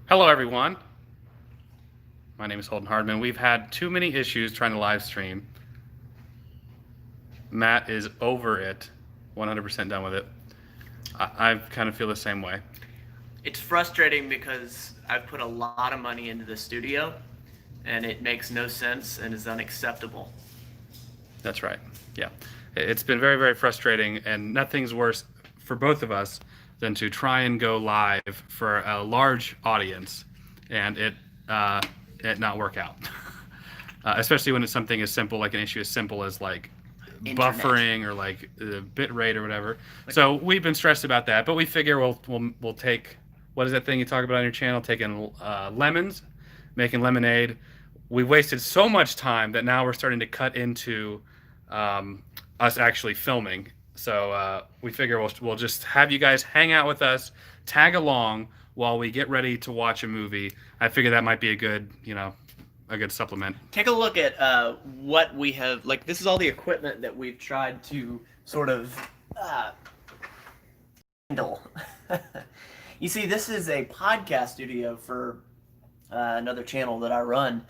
Hello, everyone. My name is Holden Hardman. We've had too many issues trying to live stream. Matt is over it, 100% done with it. I kind of feel the same way. It's frustrating because I've put a lot of money into the studio, and it makes no sense and is unacceptable. That's right. Yeah. It's been very, very frustrating, and nothing's worse for both of us than to try and go live for a large audience and it not work out. Especially when it's something as simple, like an issue as simple as like Internet. buffering or like the bit rate or whatever. So we've been stressed about that, but we figure we'll take, what is that thing you talk about on your channel? Taking lemons, making lemonade. We've wasted so much time that now we're starting to cut into us actually filming. So we figure we'll just have you guys hang out with us, tag along while we get ready to watch a movie. I figure that might be a good, a good supplement. Take a look at what we have. Like, this is all the equipment that we've tried to sort of handle. You see, this is a podcast studio for another channel that I run,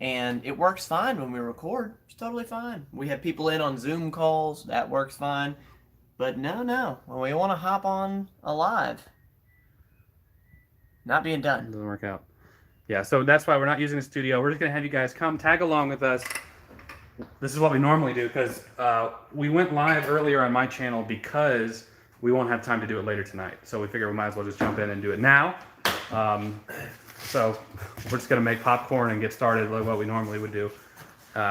and it works fine when we record. It's totally fine. We have people in on Zoom calls. That works fine. But no, when we want to hop on a live, not being done. Doesn't work out. Yeah, so that's why we're not using the studio. We're just going to have you guys come tag along with us. This is what we normally do because we went live earlier on my channel because we won't have time to do it later tonight. So we figured we might as well just jump in and do it now. So we're just going to make popcorn and get started like what we normally would do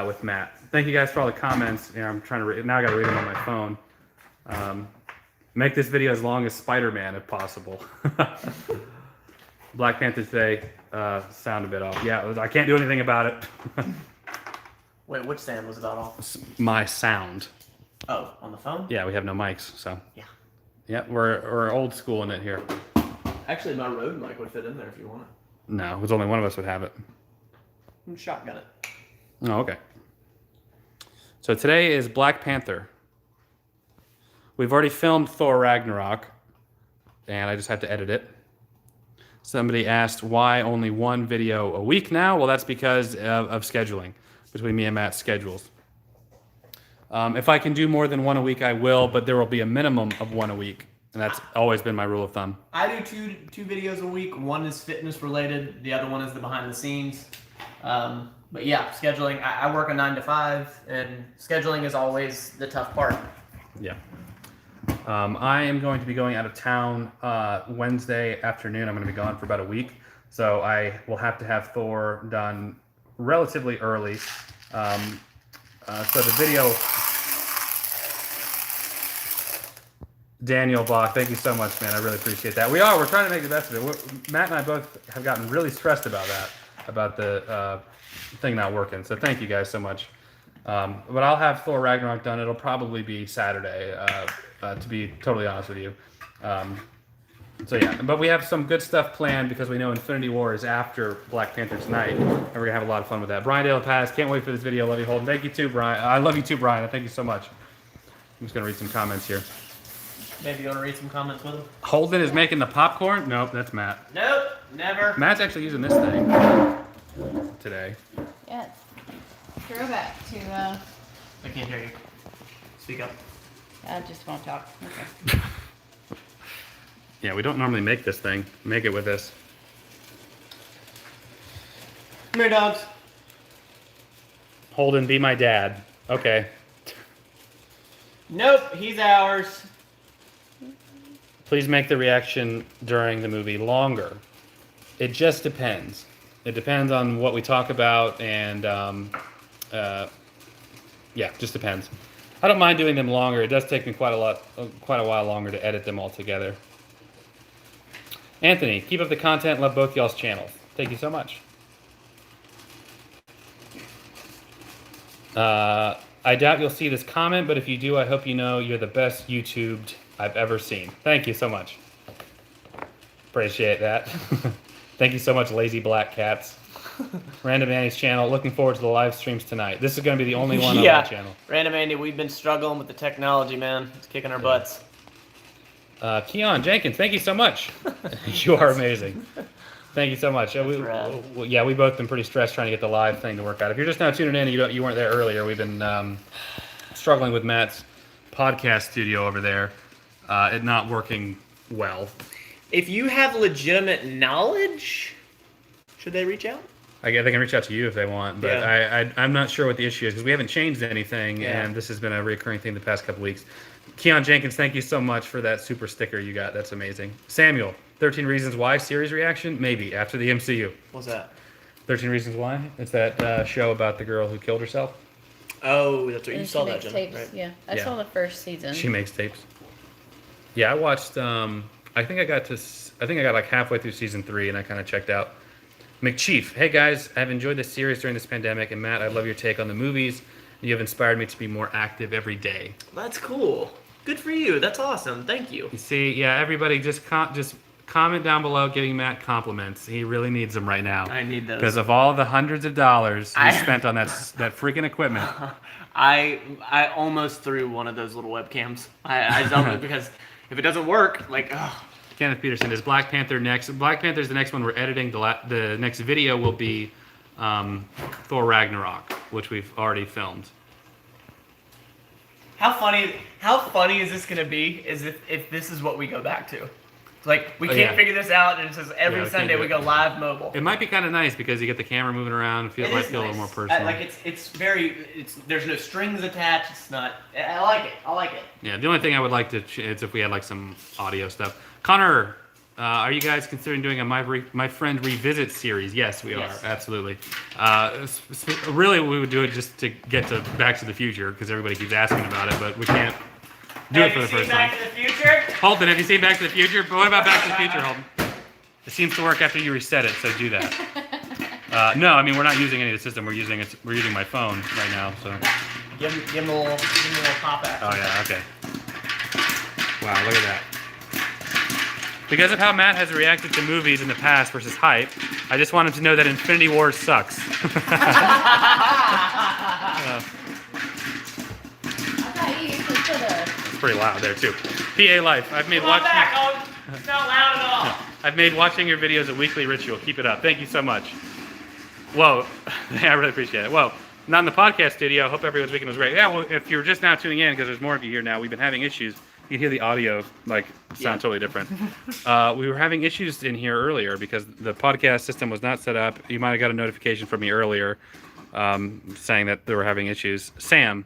with Matt. Thank you guys for all the comments. I'm trying to read, now I got to read them on my phone. Make this video as long as Spider-Man if possible. Black Panther today sound a bit off. Yeah, I can't do anything about it. Wait, which sound was about off? My sound. Oh, on the phone? Yeah, we have no mics, so. Yeah. Yeah, we're old school in it here. Actually, my Rode mic would fit in there if you want it. No, because only one of us would have it. Shotgun it. Oh, okay. So today is Black Panther. We've already filmed Thor Ragnarok, and I just have to edit it. Somebody asked why only one video a week now. Well, that's because of scheduling, between me and Matt's schedules. If I can do more than one a week, I will, but there will be a minimum of one a week, and that's always been my rule of thumb. I do two videos a week. One is fitness related. The other one is the behind the scenes. But yeah, scheduling. I work a 9 to 5, and scheduling is always the tough part. Yeah. I am going to be going out of town Wednesday afternoon. I'm going to be gone for about a week. So I will have to have Thor done relatively early. So the video... Daniel Bach, thank you so much, man. I really appreciate that. We're trying to make the best of it. Matt and I both have gotten really stressed about that, about the thing not working. So thank you guys so much. But I'll have Thor Ragnarok done. It'll probably be Saturday, to be totally honest with you. So yeah, but we have some good stuff planned because we know Infinity War is after Black Panther tonight, and we're gonna have a lot of fun with that. Brian Dale Paz, can't wait for this video. Love you, Holden. Thank you too, Brian. I love you too, Brian. Thank you so much. I'm just gonna read some comments here. Maybe you want to read some comments with him? Holden is making the popcorn? Nope, that's Matt. Nope, never. Matt's actually using this thing today. Yes. Throwback to, I can't hear you. Speak up. I just won't talk. Okay. Yeah, we don't normally make this thing. Make it with this. Come here, dogs. Holden, be my dad. Okay. Nope, he's ours. Please make the reaction during the movie longer. It just depends. It depends on what we talk about, and yeah, just depends. I don't mind doing them longer. It does take me quite a while longer to edit them all together. Anthony, keep up the content. Love both y'all's channels. Thank you so much. I doubt you'll see this comment, but if you do, I hope you know you're the best YouTubed I've ever seen. Thank you so much. Appreciate that. Thank you so much, Lazy Black Cats. Random Annie's channel. Looking forward to the live streams tonight. This is going to be the only one on my channel. Random Andy, we've been struggling with the technology, man. It's kicking our butts. Keon Jenkins, thank you so much. You are amazing. Thank you so much. rad. We've both been pretty stressed trying to get the live thing to work out. If you're just now tuning in and you weren't there earlier, we've been struggling with Matt's podcast studio over there. It not working well. If you have legitimate knowledge, should they reach out? They can reach out to you if they want, but I'm not sure what the issue is because we haven't changed anything, and this has been a recurring thing the past couple weeks. Keon Jenkins, thank you so much for that super sticker you got. That's amazing. Samuel, 13 Reasons Why series reaction? Maybe, after the MCU. What's that? 13 Reasons Why? It's that show about the girl who killed herself. Oh, that's what you And saw she that, makes Jenna, tapes. right? Yeah, I saw the first season. She makes tapes. Yeah, I watched. I think I got like halfway through season 3, and I kind of checked out. McChief, hey guys, I've enjoyed this series during this pandemic, and Matt, I love your take on the movies. You have inspired me to be more active every day. That's cool. Good for you. That's awesome. Thank you. You see, yeah, everybody just comment down below giving Matt compliments. He really needs them right now. I need those. Because of all the hundreds of dollars he spent on that freaking equipment. I almost threw one of those little webcams. I don't because if it doesn't work, like, ugh. Kenneth Peterson, is Black Panther next? Black Panther's the next one we're editing. The next video will be Thor Ragnarok, which we've already filmed. How funny is this gonna be? Is if this is what we go back to? Like we can't figure this out, and it says every Sunday we go live mobile. It might be kind of nice because you get the camera moving around. It might feel a little more personal. There's no strings attached. It's not. I like it. Yeah, the only thing I would like to is if we had like some audio stuff. Connor, are you guys considering doing a My Friend Revisit series? Yes, we are. Absolutely. Really, we would do it just to get to Back to the Future because everybody keeps asking about it, but we can't do it for the first time. Back to the Future? Holden, have you seen Back to the Future? But what about Back to the Future, Holden? It seems to work after you reset it, so do that. No, I mean we're not using any of the system. We're using my phone right now. So. Give him a little pop action. Oh yeah. Okay. Wow, look at that. Because of how Matt has reacted to movies in the past versus hype, I just want him to know that Infinity War sucks. I thought you used to put a. It's pretty loud there too. PA Life. I've made It's not loud at all. I've made watching your videos a weekly ritual. Keep it up. Thank you so much. Whoa, I really appreciate it. Whoa, not in the podcast studio. Hope everyone's weekend was great. Yeah, well, if you're just now tuning in, because there's more of you here now, we've been having issues. You can hear the audio sound totally different. We were having issues in here earlier because the podcast system was not set up. You might have got a notification from me earlier saying that they were having issues. Sam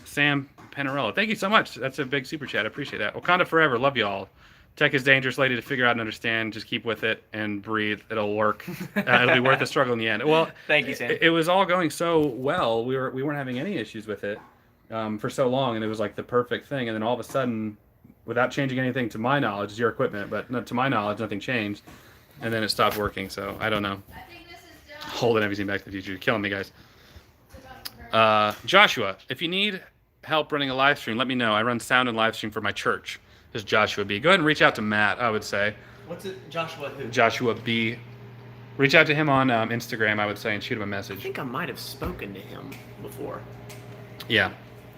Panarello, thank you so much. That's a big super chat. I appreciate that. Wakanda forever. Love y'all. Tech is dangerous, lady, to figure out and understand. Just keep with it and breathe. It'll work. It'll be worth the struggle in the end. Well, thank you, Sam. It was all going so well. We weren't having any issues with it. For so long, and it was like the perfect thing, and then all of a sudden, without changing anything to my knowledge, it's your equipment, but not to my knowledge, nothing changed, and then it stopped working. So I don't know. I think this is done. Holden, everything Back to the Future, you're killing me, guys. Joshua, if you need help running a live stream, let me know. I run sound and live stream for my church. This is Joshua B. Go ahead and reach out to Matt. I would say. What's it, Joshua? Who? Joshua B. Reach out to him on Instagram, I would say, and shoot him a message. I think I might have spoken to him before. Yeah.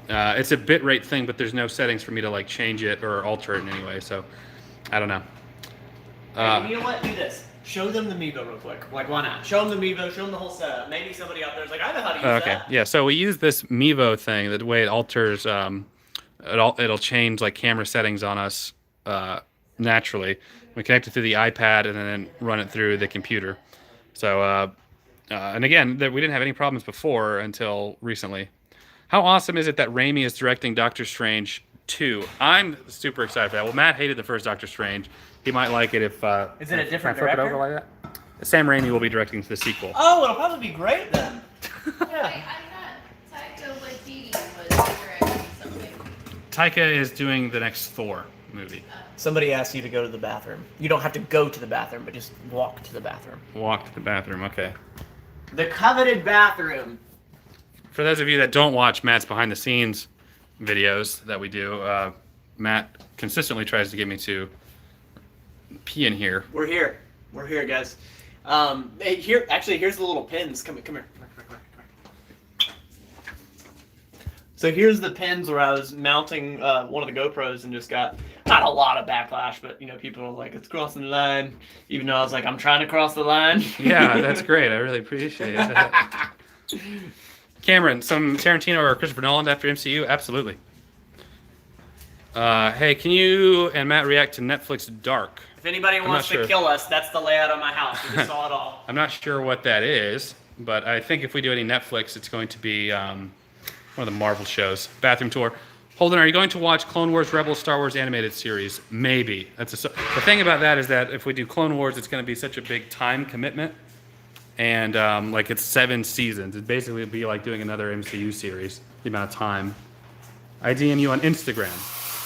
It's a bitrate thing, but there's no settings for me to like change it or alter it in any way. So, I don't know. You know what? Do this. Show them the Mevo real quick. Like, why not? Show them the Mevo. Show them the whole setup. Maybe somebody out there is like, I know how to use that. Okay. Yeah. So we use this Mevo thing. The way it alters, it'll change like camera settings on us naturally. We connect it through the iPad and then run it through the computer. So, and again, we didn't have any problems before until recently. How awesome is it that Raimi is directing Doctor Strange 2? I'm super excited for that. Well, Matt hated the first Doctor Strange. He might like it if... Is it a different flip it director? over like that? Sam Raimi will be directing the sequel. Oh, it'll probably be great then. Wait, I thought Taika Waititi was directing something. Taika is doing the next Thor movie. Somebody asked you to go to the bathroom. You don't have to go to the bathroom, but just walk to the bathroom. Walk to the bathroom, okay. The coveted bathroom. For those of you that don't watch Matt's behind-the-scenes videos that we do, Matt consistently tries to get me to pee in here. We're here. We're here, guys. Hey, here's the little pins. Come here. So here's the pins where I was mounting one of the GoPros and just got not a lot of backlash, but people were like, it's crossing the line, even though I was like, I'm trying to cross the line. Yeah, that's great. I really appreciate it. Cameron, some Tarantino or Christopher Nolan after MCU? Absolutely. Hey, can you and Matt react to Netflix Dark? If anybody wants to kill us, that's the layout of my house. We just saw it all. I'm not sure what that is, but I think if we do any Netflix, it's going to be one of the Marvel shows. Bathroom tour. Holden, are you going to watch Clone Wars, Rebels, Star Wars animated series? Maybe. The thing about that is that if we do Clone Wars, it's going to be such a big time commitment, and like it's 7 seasons. It'd basically be like doing another MCU series. The amount of time. I DM you on Instagram.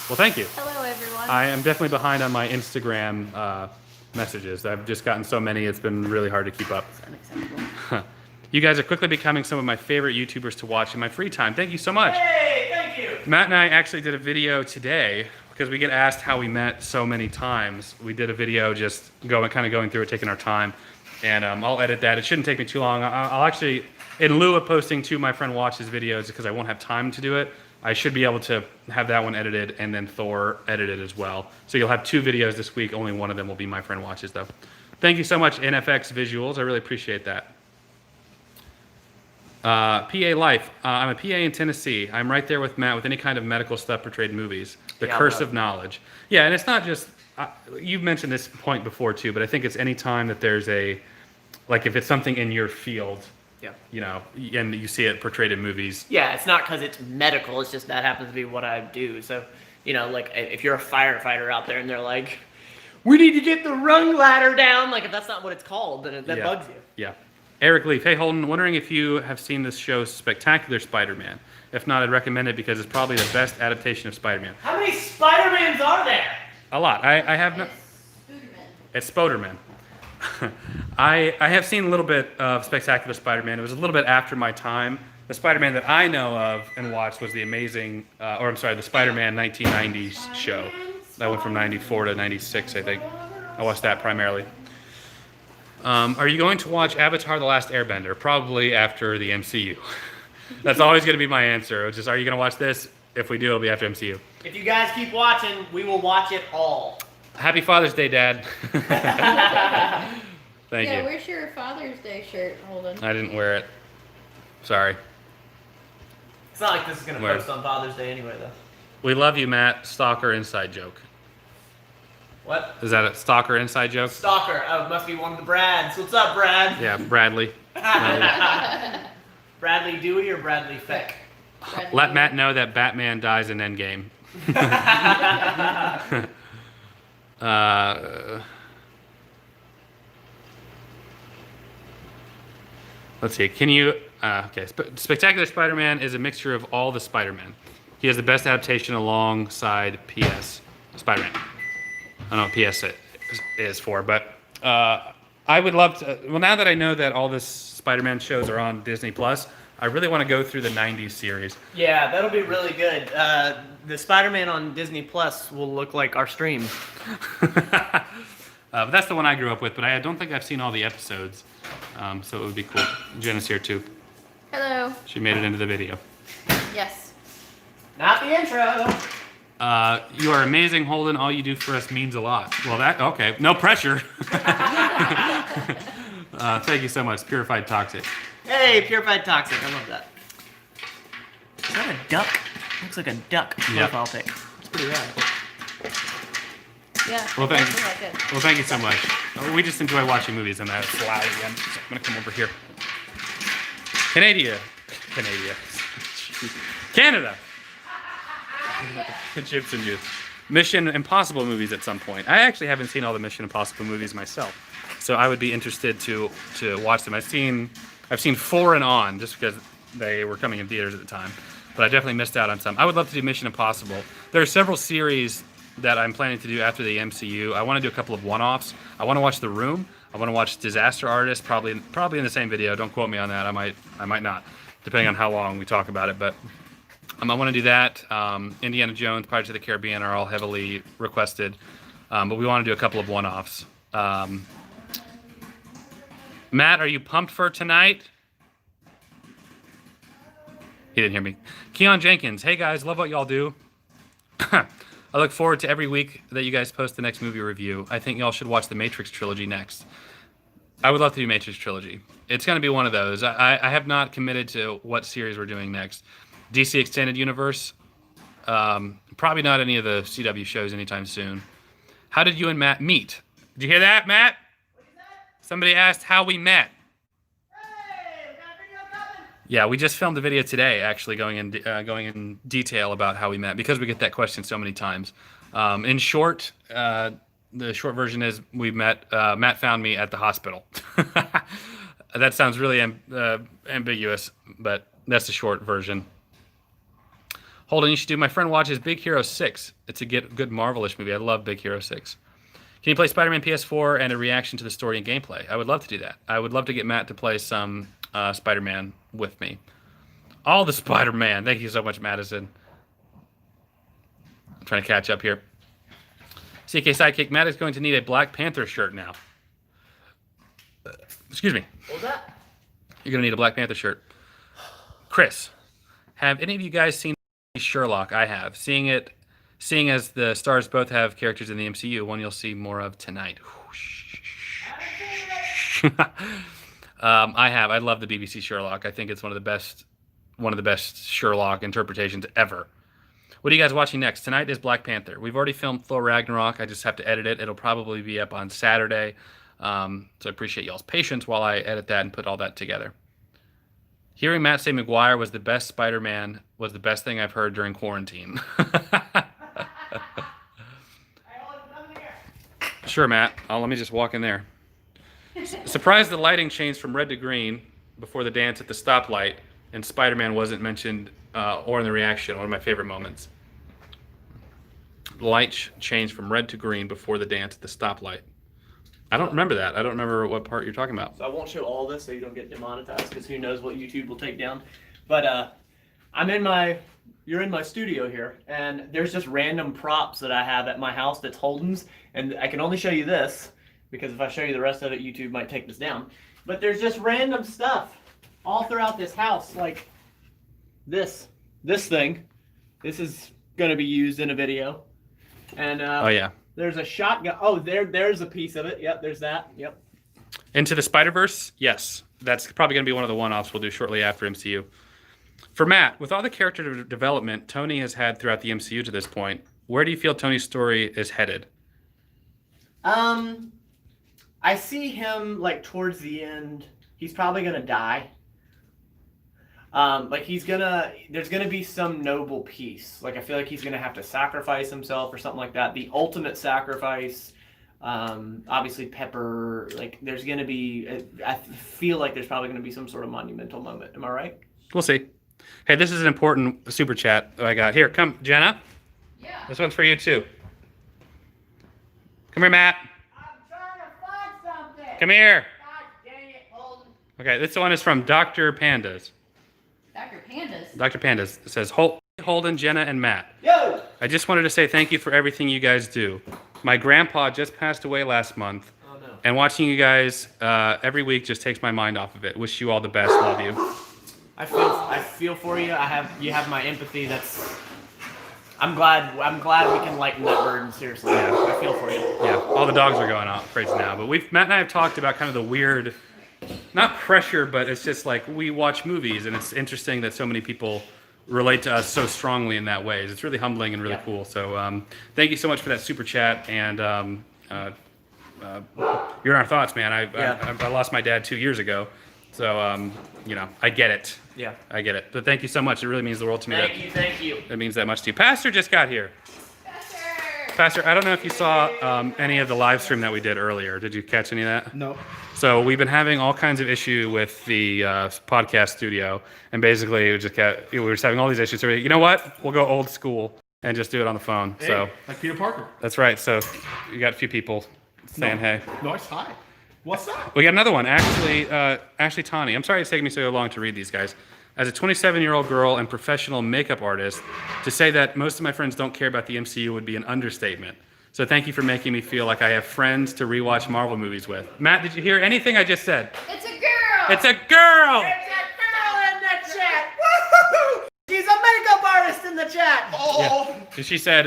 Well, thank you. Hello, everyone. I am definitely behind on my Instagram messages. I've just gotten so many, it's been really hard to keep up. It's unacceptable. You guys are quickly becoming some of my favorite YouTubers to watch in my free time. Thank you so much. Hey, thank you. Matt and I actually did a video today because we get asked how we met so many times. We did a video just going through it, taking our time. And I'll edit that. It shouldn't take me too long. I'll actually, in lieu of posting 2 My Friend Watches videos because I won't have time to do it, I should be able to have that one edited and then Thor edited as well. So you'll have 2 videos this week. Only one of them will be My Friend Watches, though. Thank you so much, NFX Visuals. I really appreciate that. PA Life. I'm a PA in Tennessee. I'm right there with Matt with any kind of medical stuff portrayed in movies. The curse of knowledge. Yeah, and it's not just... you've mentioned this point before, too, but I think it's any time that there's if it's something in your field... Yeah. And you see it portrayed in movies. Yeah, it's not because it's medical. It's just that happens to be what I do. So, like if you're a firefighter out there and they're like, we need to get the rung ladder down. Like if that's not what it's called, then that bugs you. Yeah. Eric Leaf. Hey, Holden, wondering if you have seen this show, Spectacular Spider-Man. If not, I'd recommend it because it's probably the best adaptation of Spider-Man. How many Spider-Mans are there? A lot. I have no... It's Spoderman. I have seen a little bit of Spectacular Spider-Man. It was a little bit after my time. The Spider-Man that I know of and watched was the the Spider-Man 1990s show. That went from 94 to 96, I think. I watched that primarily. Are you going to watch Avatar: The Last Airbender? Probably after the MCU. That's always going to be my answer. It's just, are you going to watch this? If we do, it'll be after MCU. If you guys keep watching, we will watch it all. Happy Father's Day, Dad. Thank you. Yeah, where's your Father's Day shirt, Holden? I didn't wear it. Sorry. It's not like this is going to post on Father's Day anyway, though. We love you, Matt. Stalker inside joke. What? Is that a stalker inside joke? Stalker. Oh, it must be one of the Brads. What's up, Brad? Yeah, Bradley. Bradley Dewey or Bradley Feck? Let Matt know that Batman dies in Endgame. Let's see. Can you... okay. Spectacular Spider-Man is a mixture of all the Spider-Man. He has the best adaptation alongside PS Spider-Man. I don't know what PS is for, but I would love to... Well, now that I know that all the Spider-Man shows are on Disney+, I really want to go through the 90s series. Yeah, that'll be really good. The Spider-Man on Disney Plus will look like our stream. But that's the one I grew up with, but I don't think I've seen all the episodes, so it would be cool. Jenna's here too. Hello. She made it into the video. Yes. Not the intro. You are amazing, Holden. All you do for us means a lot. Well, okay. No pressure. Thank you so much. Purified Toxic. Hey, Purified Toxic. I love that. Is that a duck? Looks like a duck profile pic. It's pretty rad. Yeah. Well, thank you so much. We just enjoy watching movies, and that's loud again. So I'm gonna come over here. Canada. Chips and juice. Mission Impossible movies at some point. I actually haven't seen all the Mission Impossible movies myself, so I would be interested to watch them. I've seen 4 and on just because they were coming in theaters at the time, but I definitely missed out on some. I would love to do Mission Impossible. There are several series that I'm planning to do after the MCU. I want to do a couple of one-offs. I want to watch The Room. I want to watch Disaster Artist, probably in the same video. Don't quote me on that. I might not, depending on how long we talk about it. But I want to do that. Indiana Jones, Pirates of the Caribbean are all heavily requested, but we want to do a couple of one-offs. Matt, are you pumped for tonight? He didn't hear me. Keon Jenkins, hey guys, love what y'all do. I look forward to every week that you guys post the next movie review. I think y'all should watch the Matrix trilogy next. I would love to do Matrix trilogy. It's going to be one of those. I have not committed to what series we're doing next. DC Extended Universe. Probably not any of the CW shows anytime soon. How did you and Matt meet? Did you hear that, Matt? Somebody asked how we met. Yeah, we just filmed a video today, actually going in detail about how we met because we get that question so many times. In short, the short version is we met. Matt found me at the hospital. That sounds really ambiguous, but that's the short version. Holden, you should do. My friend watches Big Hero 6. It's a good Marvel-ish movie. I love Big Hero 6. Can you play Spider-Man PS4 and a reaction to the story and gameplay? I would love to do that. I would love to get Matt to play some Spider-Man with me. All the Spider-Man. Thank you so much, Madison. I'm trying to catch up here. CK Sidekick, Matt is going to need a Black Panther shirt now. Excuse me. What was that? You're going to need a Black Panther shirt. Chris, have any of you guys seen Sherlock? I have. Seeing as the stars both have characters in the MCU, one you'll see more of tonight. I have. I love the BBC Sherlock. I think it's one of the best Sherlock interpretations ever. What are you guys watching next? Tonight is Black Panther. We've already filmed Thor Ragnarok. I just have to edit it. It'll probably be up on Saturday. So I appreciate y'all's patience while I edit that and put all that together. Hearing Matt say Maguire was the best Spider-Man was the best thing I've heard during quarantine. Sure, Matt. Let me just walk in there. Surprised the lighting changed from red to green before the dance at the stoplight, and Spider-Man wasn't mentioned or in the reaction. One of my favorite moments. The light changed from red to green before the dance at the stoplight. I don't remember that. I don't remember what part you're talking about. So I won't show all this so you don't get demonetized because who knows what YouTube will take down. But you're in my studio here, and there's just random props that I have at my house that's Holden's, and I can only show you this because if I show you the rest of it, YouTube might take this down. But there's just random stuff all throughout this house, like this thing. This is going to be used in a video. And oh yeah. There's a shotgun. Oh, there's a piece of it. Yep, there's that. Yep. Into the Spider-Verse? Yes. That's probably going to be one of the one-offs we'll do shortly after MCU. For Matt, with all the character development Tony has had throughout the MCU to this point, where do you feel Tony's story is headed? I see him like towards the end. He's probably gonna die. There's gonna be some noble piece. Like I feel like he's gonna have to sacrifice himself or something like that. The ultimate sacrifice. Obviously Pepper. Like there's gonna be. I feel like there's probably gonna be some sort of monumental moment. Am I right? We'll see. Hey, this is an important super chat that I got. Here, come, Jenna. Yeah. This one's for you too. Come here, Matt. I'm trying to find something. Come here. God dang it, Holden. Okay, this one is from Dr. Pandas. Dr. Pandas. Dr. Pandas. It says, Holden, Jenna, and Matt. Yo! I just wanted to say thank you for everything you guys do. My grandpa just passed away last month. Oh no. And watching you guys every week just takes my mind off of it. Wish you all the best. Love you. I feel for you. You have my empathy. I'm glad we can lighten that burden. Seriously, Yeah. I feel for you. Yeah, all the dogs are going off crazy now. But Matt and I have talked about kind of the weird, not pressure, but it's just like we watch movies, and it's interesting that so many people relate to us so strongly in that way. It's really humbling and really cool. So thank you so much for that super chat, and you're in our thoughts, man. I lost my dad 2 years ago, so I get it. Yeah. I get it. But thank you so much. It really means the world to me. Thank you. It means that much to you. Pastor just got here. Pastor. Pastor, I don't know if you saw any of the live stream that we did earlier. Did you catch any of that? No. So we've been having all kinds of issue with the podcast studio, and basically we were just having all these issues. So you know what? We'll go old school and just do it on the phone. Hey, so like Peter Parker. that's right. So you got a few people saying hey. Nice. Hi. What's up? We got another one. Ashley Tawny. I'm sorry it's taking me so long to read these guys. As a 27-year-old girl and professional makeup artist, to say that most of my friends don't care about the MCU would be an understatement. So thank you for making me feel like I have friends to rewatch Marvel movies with. Matt, did you hear anything I just said? It's a girl. It's a girl! There's a girl in the chat. Woo-hoo! She's a makeup artist in the chat. Oh. Yeah. She said,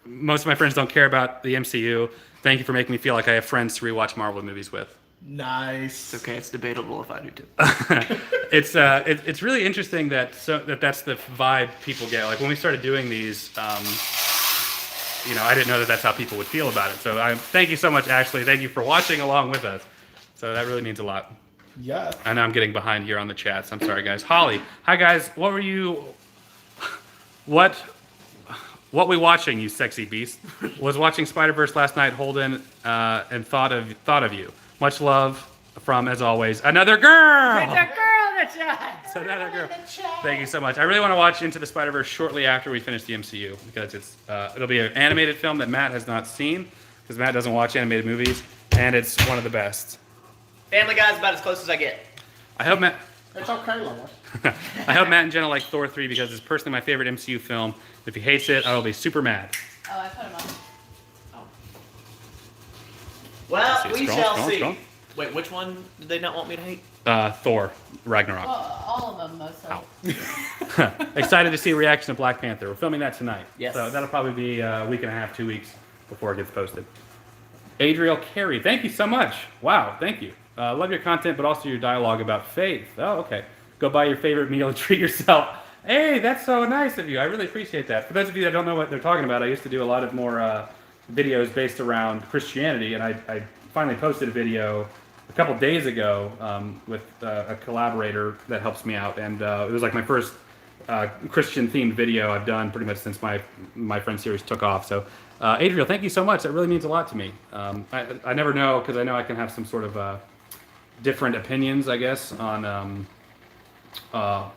Most of my friends don't care about the MCU. Thank you for making me feel like I have friends to rewatch Marvel movies with. Nice. It's okay. It's debatable if I do too. It's really interesting that that's the vibe people get. Like when we started doing these, I didn't know that that's how people would feel about it. So thank you so much, Ashley. Thank you for watching along with us. So that really means a lot. Yeah. I know I'm getting behind here on the chats. I'm sorry, guys. Holly, hi guys. What we watching, you sexy beast? Was watching Spider-Verse last night, Holden, and thought of you. Much love from, as always, another girl. It's a girl in the chat. It's another girl. Thank you so much. I really want to watch Into the Spider-Verse shortly after we finish the MCU because it'll be an animated film that Matt has not seen because Matt doesn't watch animated movies, and it's one of the best. Family Guy's about as close as I get. I hope Matt. It's okay, Lois. I hope Matt and Jenna like Thor 3 because it's personally my favorite MCU film. If he hates it, I will be super mad. Oh, I put him on. Well, See, we scroll, shall scroll, see. scroll. Wait, which one did they not want me to hate? Thor Ragnarok. Well, all of them mostly. Ow. Excited to see a reaction to Black Panther. We're filming that tonight. Yes. So that'll probably be a week and a half, 2 weeks before it gets posted. Adriel Carey, thank you so much. Wow, thank you. Love your content, but also your dialogue about faith. Oh, okay. Go buy your favorite meal and treat yourself. Hey, that's so nice of you. I really appreciate that. For those of you that don't know what they're talking about, I used to do a lot of more videos based around Christianity, and I finally posted a video a couple days ago with a collaborator that helps me out, and it was like my first Christian-themed video I've done pretty much since my friend series took off. So, Adriel, thank you so much. That really means a lot to me. I never know, because I know I can have some sort of different opinions, I guess, on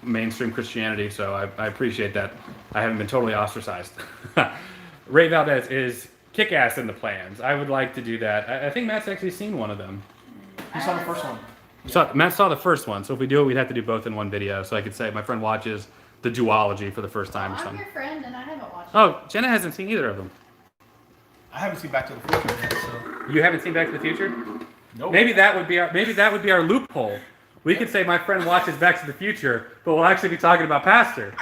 mainstream Christianity, so I appreciate that. I haven't been totally ostracized. Ray Valdez is kick-ass in the plans. I would like to do that. I think Matt's actually seen one of them. You saw the first one. So Matt saw the first one, so if we do it, we'd have to do both in one video, so I could say my friend watches the duology for the first time or I'm something. your friend, and I haven't watched it. Oh, Jenna hasn't seen either of them. I haven't seen Back to the Future yet, so. You haven't seen Back to the Future? Nope. Maybe that would be our loophole. We could say my friend watches Back to the Future, but we'll actually be talking about Pastor.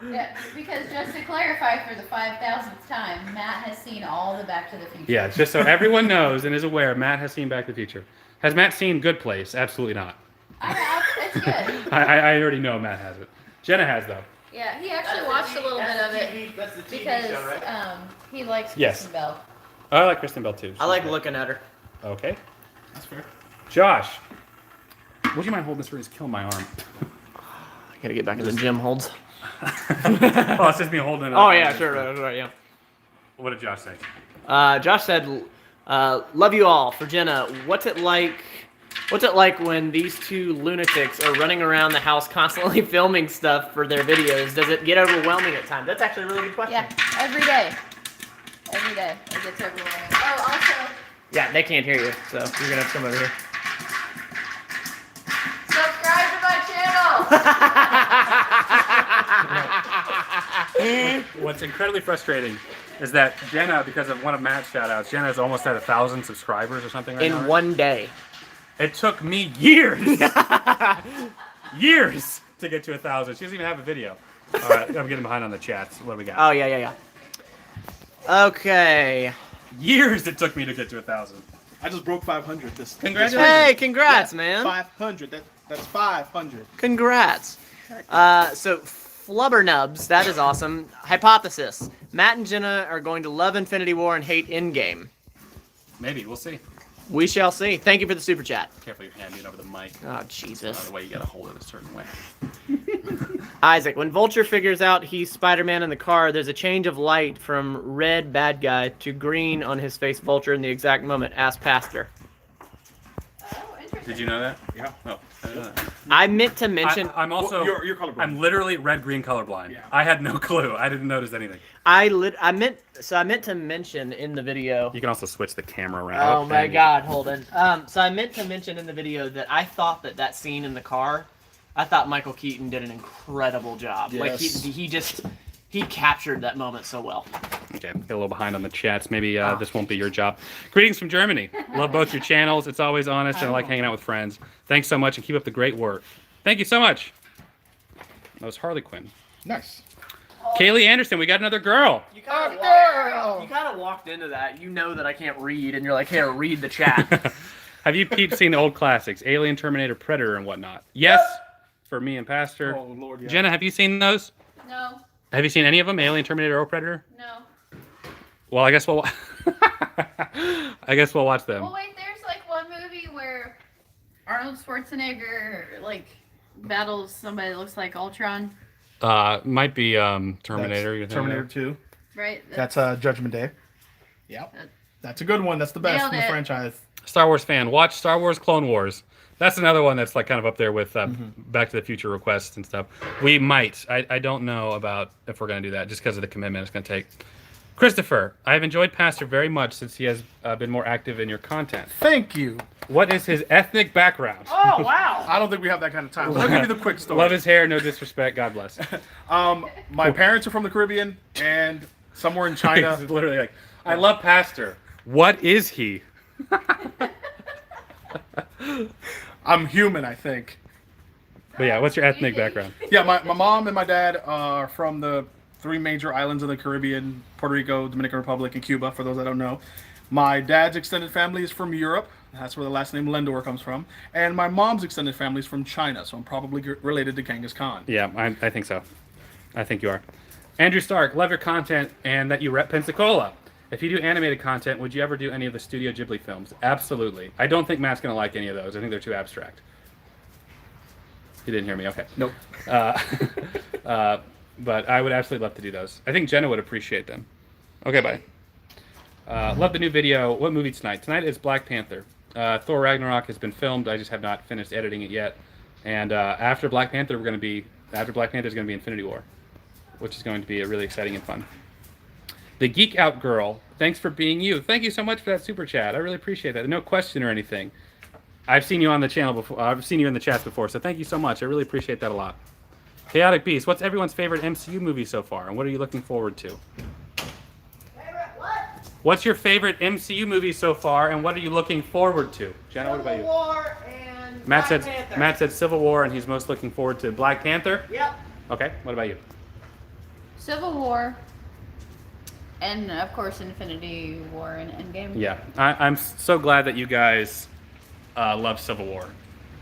Yeah, because just to clarify for the 5,000th time, Matt has seen all the Back to the Future. Yeah, just so everyone knows and is aware, Matt has seen Back to the Future. Has Matt seen Good Place? Absolutely not. It's good. I already know Matt has it. Jenna has, though. Yeah, he actually watched a little bit of it That's the TV because show, right? he likes Yes. Kristen Bell. Oh, I like Kristen Bell, too. I like looking at her. Okay. That's fair. Josh, would you mind holding this for his kill my arm? I gotta get back in the gym holds. Oh, it's just me holding it up. Oh yeah, sure, right, yeah. What did Josh say? Josh said, "Love you all." For Jenna, what's it like when these two lunatics are running around the house constantly filming stuff for their videos? Does it get overwhelming at times? That's actually a really good question. Yeah, every day. Every day. It gets overwhelming. Oh, also, Yeah, they can't hear you, so you're gonna have to come over here. subscribe to my channel! What's incredibly frustrating is that Jenna, because of one of Matt's shout-outs, Jenna's almost at 1,000 subscribers or something right now. In right? one day. It took me years, years to get to 1,000. She doesn't even have a video. All right, I'm getting behind on the chats. What do we got? Oh yeah. Okay. Years it took me to get to 1,000. I just broke 500 this. Congratulations. Hey, congrats, man. 500. That's 500. Congrats. So Flubbernubs, that is awesome. Hypothesis: Matt and Jenna are going to love Infinity War and hate Endgame. Maybe we'll see. We shall see. Thank you for the super chat. Careful, your hand being over the mic. Oh Jesus. The way you gotta hold it a certain way. Isaac, when Vulture figures out he's Spider-Man in the car, there's a change of light from red bad guy to green on his face Vulture in the exact moment. Ask Pastor. Oh, interesting. Did you know that? Yeah. Oh, I didn't know that. I meant to mention. I'm also. Well, you're colorblind. I'm literally red-green colorblind. Yeah. I had no clue. I didn't notice anything. I meant to mention in the video. You can also switch the camera around. Oh my and- God, Holden. So I meant to mention in the video that I thought that scene in the car, I thought Michael Keaton did an incredible job. Like Yes. he captured that moment so well. Okay, get a little behind on the chats. Maybe this won't be your job. Greetings from Germany. Love both your channels. It's always honest, and I like hanging out with friends. Thanks so much, and keep up the great work. Thank you so much. That was Harley Quinn. Nice. Kaylee Anderson, we got another girl. You kind of walked into that. You know that I can't read, and you're like, "Here, read the chat." Have you peeps seen the old classics, Alien, Terminator, Predator, and whatnot? Yes, for me and Pastor. Oh Lord, yeah. Jenna, have you seen those? No. Have you seen any of them, Alien, Terminator, or Predator? No. Well, I guess we'll. I guess we'll watch them. Well, wait. There's like one movie where Arnold Schwarzenegger like battles somebody that looks like Ultron. Might be Terminator. That's Terminator 2. Right. That's Judgment Day. Yep. That's a good one. That's the best in the franchise. Star Wars fan, watch Star Wars Clone Wars. That's another one that's like kind of up there with Back to the Future requests and stuff. We might. I don't know about if we're going to do that just because of the commitment it's going to take. Christopher, I have enjoyed Pastor very much since he has been more active in your content. Thank you. What is his ethnic background? Oh wow! I don't think we have that kind of time. So I'll give you the quick story. Love his hair, no disrespect, God bless. My parents are from the Caribbean and somewhere in China. It's literally like, I love Pastor. What is he? I'm human, I think. But yeah, what's your ethnic background? Yeah, my mom and my dad are from the 3 major islands of the Caribbean: Puerto Rico, Dominican Republic, and Cuba, for those that don't know. My dad's extended family is from Europe. That's where the last name Lendor comes from. And my mom's extended family is from China, so I'm probably related to Genghis Khan. Yeah, I think so. I think you are. Andrew Stark, love your content and that you rep Pensacola. If you do animated content, would you ever do any of the Studio Ghibli films? Absolutely. I don't think Matt's going to like any of those. I think they're too abstract. You didn't hear me? Okay. Nope. But I would absolutely love to do those. I think Jenna would appreciate them. Okay, bye. Love the new video. What movie tonight? Tonight is Black Panther. Thor Ragnarok has been filmed. I just have not finished editing it yet. And after Black Panther, is going to be Infinity War, which is going to be a really exciting and fun. The Geek Out Girl, thanks for being you. Thank you so much for that super chat. I really appreciate that. No question or anything. I've seen you on the channel before. I've seen you in the chats before, so thank you so much. I really appreciate that a lot. Chaotic Beast, what's everyone's favorite MCU movie so far, and what are you looking forward to? Favorite what? What's your favorite MCU movie so far, and what are you looking forward to? Jenna, what about you? Civil War and Matt Black said Panther. Matt said Civil War, and he's most looking forward to Black Panther. Yep. Okay, what about you? Civil War. And of course, Infinity War and Endgame. Yeah, I'm so glad that you guys love Civil War.